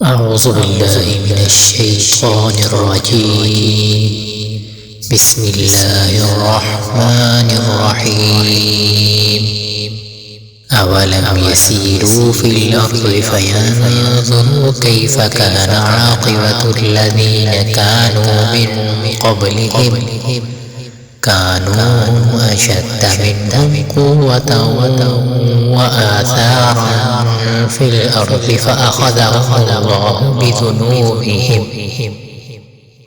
أعوذ بالله من الشيطان الرجيم. بسم الله الرحمن الرحيم. أولم يسيروا في الأرض فينظروا كيف كان عاقبة الذين كانوا من قبلهم كانوا أشد منهم قوة وآثارا في الأرض فأخذهم الله بذنوبهم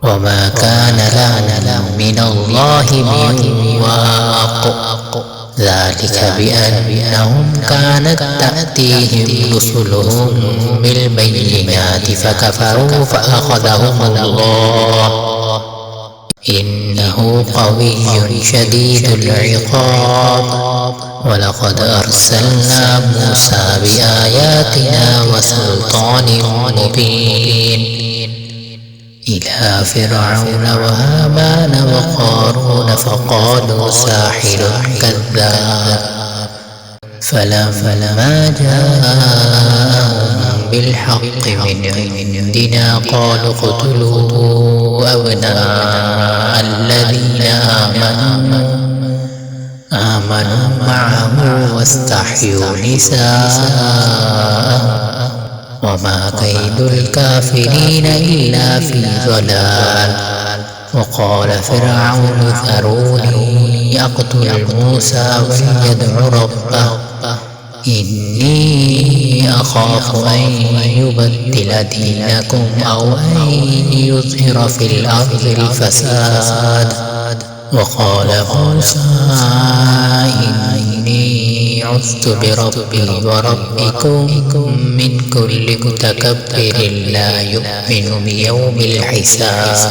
وما كان لهم من الله من واق. ذلك بأنهم كانت تأتيهم رسلهم بالبينات فكفروا فأخذهم الله إنه قوي شديد العقاب. ولقد أرسلنا موسى بآياتنا وسلطان مبين إلى فرعون وهامان وقارون فقالوا ساحر كذاب. فلما جاءهم بالحق من عندنا قالوا اقتلوا أبناء الذين آمنوا معه واستحيوا نساءهم وما كيد الكافرين إلا في ضلال. وقال فرعون ذروني أقتل موسى وليدع ربه إني أخاف أن يبدل دينكم أو أن يظهر في الأرض الفساد. وقال موسى إني عذت بربي وربكم من كل متكبر لا يؤمن بيوم الحساب.